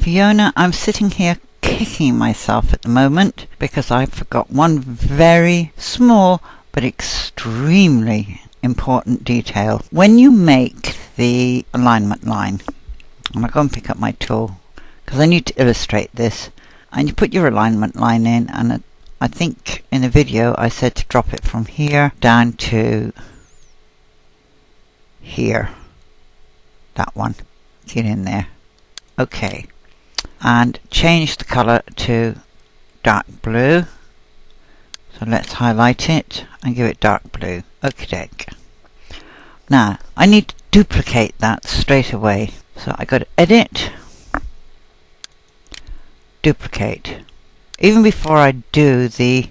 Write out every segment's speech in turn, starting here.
Fiona, I'm sitting here kicking myself at the moment because I forgot one very small but extremely important detail. When you make the alignment line, I'm going to go and pick up my tool because I need to illustrate this, and you put your alignment line in, and I think in the video I said to drop it from here down to here. That one. Get in there. Okay. And change the color to dark blue. So let's highlight it and give it dark blue. Okay. Now I need to duplicate that straight away. So I go to edit, duplicate. Even before I do the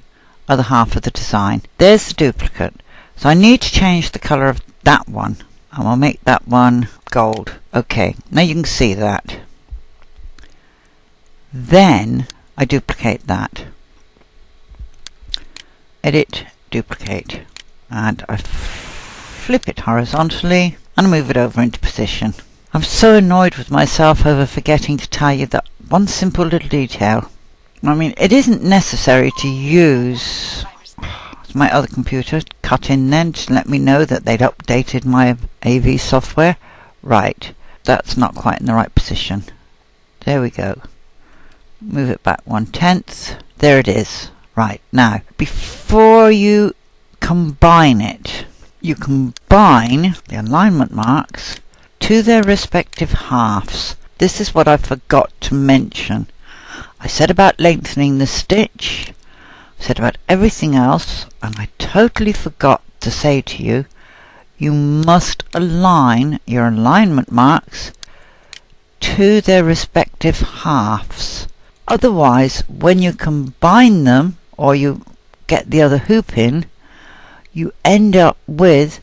other half of the design. There's the duplicate. So I need to change the color of that one. And we'll make that one gold. Okay, now you can see that. Then I duplicate that. Edit, duplicate. And I flip it horizontally and move it over into position. I'm so annoyed with myself over forgetting to tell you that one simple little detail. I mean, it isn't necessary to use my other computer cut in then to let me know that they'd updated my AV software. Right, that's not quite in the right position. There we go. Move it back 1/10. There it is. Right, now before you combine it, you combine the alignment marks to their respective halves. This is what I forgot to mention. I said about lengthening the stitch, I said about everything else, and I totally forgot to say to you, you must align your alignment marks to their respective halves. Otherwise, when you combine them, or you get the other hoop in, you end up with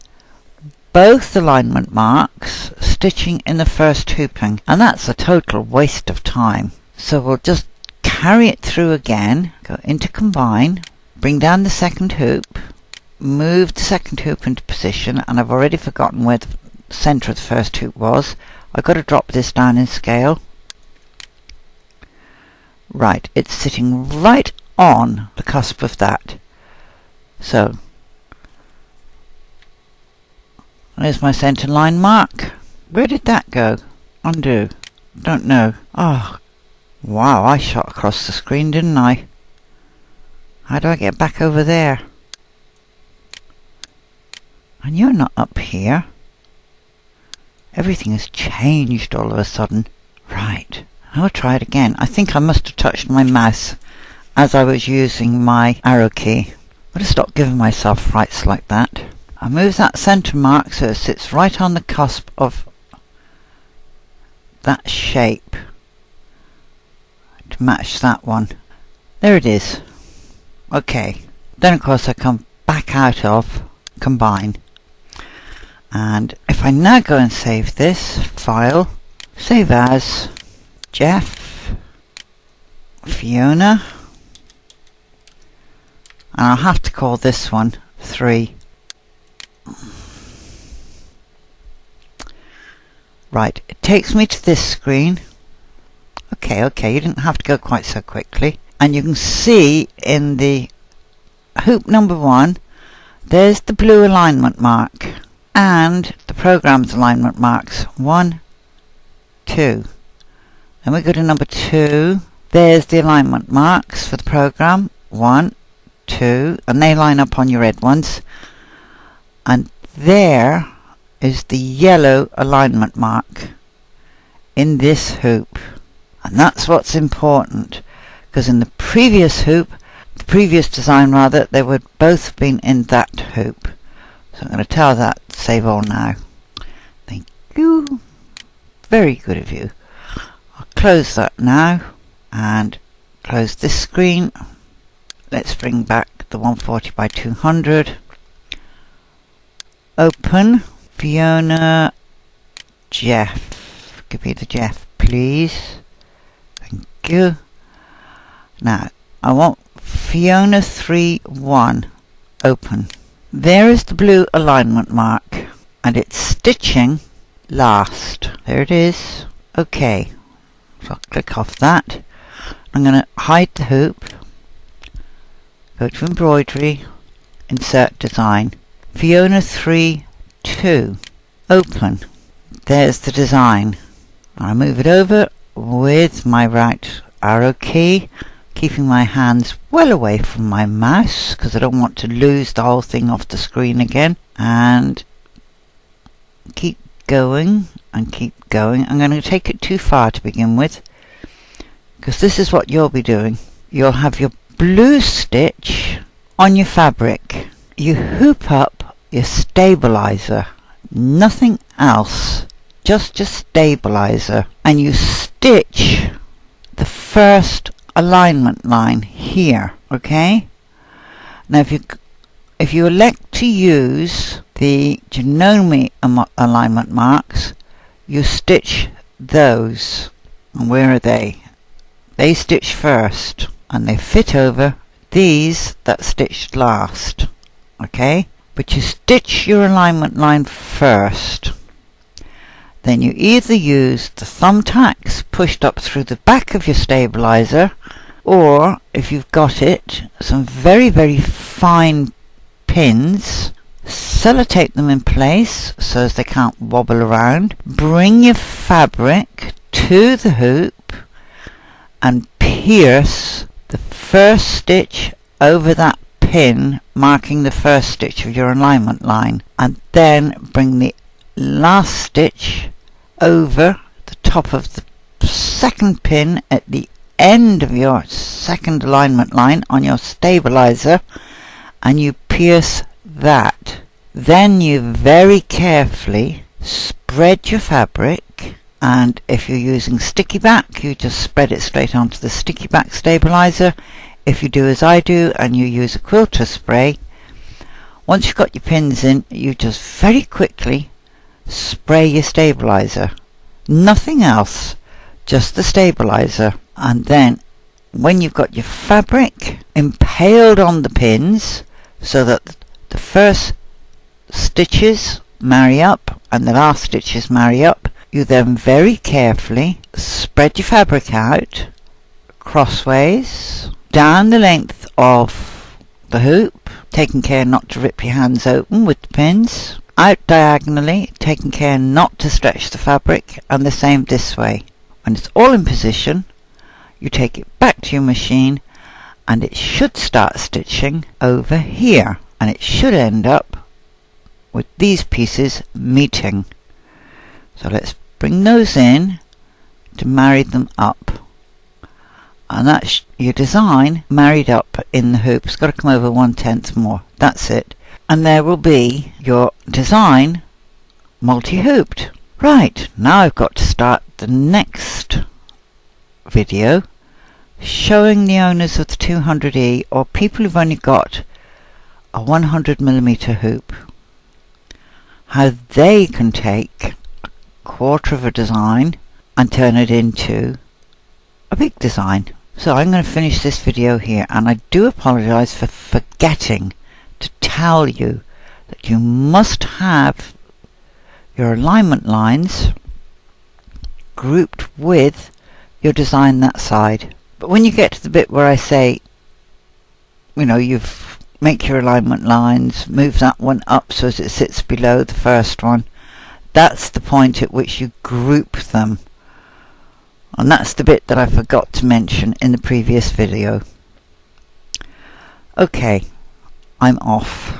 both alignment marks stitching in the first hooping, and that's a total waste of time. So we'll just carry it through again, go into combine, bring down the second hoop, move the second hoop into position, and I've already forgotten where the center of the first hoop was. I've got to drop this down in scale. Right, it's sitting right on the cusp of that. So there's my center line mark. Where did that go? Undo. Don't know. Oh, wow, I shot across the screen, didn't I? How do I get back over there? And you're not up here. Everything has changed all of a sudden. Right, I'll try it again. I think I must have touched my mouse as I was using my arrow key. I'll just stop giving myself frights like that. I move that center mark so it sits right on the cusp of that shape to match that one. There it is. Okay, then of course I come back out of combine, and if I now go and save this file, save as Jeff, Fiona, and I'll have to call this one 3. Right, it takes me to this screen. Okay, you didn't have to go quite so quickly. And you can see in the hoop number 1, there's the blue alignment mark and the program's alignment marks. 1, 2. Then we go to number 2. There's the alignment marks for the program. 1, 2, and they line up on your red ones. And there is the yellow alignment mark in this hoop. And that's what's important, because in the previous hoop, the previous design rather, they would both have been in that hoop. So I'm going to tell that save all now. Thank you. Very good of you. I'll close that now and close this screen. Let's bring back the 140 by 200. Open. Fiona, Jeff. Give me the Jeff, please. Thank you. Now, I want Fiona 3-1. Open. There is the blue alignment mark, and it's stitching last. There it is. Okay. So I'll click off that. I'm going to hide the hoop, go to embroidery, insert design. Fiona 3-2. Open. There's the design. I'll move it over with my right arrow key, keeping my hands well away from my mouse because I don't want to lose the whole thing off the screen again. And keep going and keep going. I'm going to take it too far to begin with, because this is what you'll be doing. You'll have your blue stitch on your fabric. You hoop up your stabilizer, nothing else, just your stabilizer, and you stitch the first alignment line here. Okay, now if you elect to use the Janome alignment marks, you stitch those. And where are they? They stitch first, and they fit over these that stitched last. Okay, but you stitch your alignment line first. Then you either use the thumbtacks pushed up through the back of your stabilizer, or if you've got it, some very, very fine pins, sellotape them in place so as they can't wobble around. Bring your fabric to the hoop and pierce the first stitch over that pin marking the first stitch of your alignment line, and then bring the last stitch over the top of the second pin at the end of your second alignment line on your stabilizer, and you pierce that. Then you very carefully spread your fabric, and if you're using sticky back, you just spread it straight onto the sticky back stabilizer. If you do as I do and you use a quilter spray, once you've got your pins in, you just very quickly spray your stabilizer. Nothing else, just the stabilizer. And then when you've got your fabric impaled on the pins so that the first stitches marry up and the last stitches marry up, you then very carefully spread your fabric out crossways down the length of the hoop, taking care not to rip your hands open with the pins, out diagonally, taking care not to stretch the fabric, and the same this way. When it's all in position, you take it back to your machine and it should start stitching over here, and it should end up with these pieces meeting. So let's bring those in to marry them up, and that's your design married up in the hoop. It's got to come over 1/10 more. That's it, and there will be your design multi-hooped. Right, now I've got to start the next video showing the owners of the 200E, or people who've only got a 100mm hoop, how they can take a quarter of a design and turn it into a big design. So I'm going to finish this video here, and I do apologize for forgetting to tell you that you must have your alignment lines grouped with your design that side. But when you get to the bit where I say, you know, make your alignment lines, move that one up so as it sits below the first one, that's the point at which you group them. And that's the bit that I forgot to mention in the previous video. Okay, I'm off.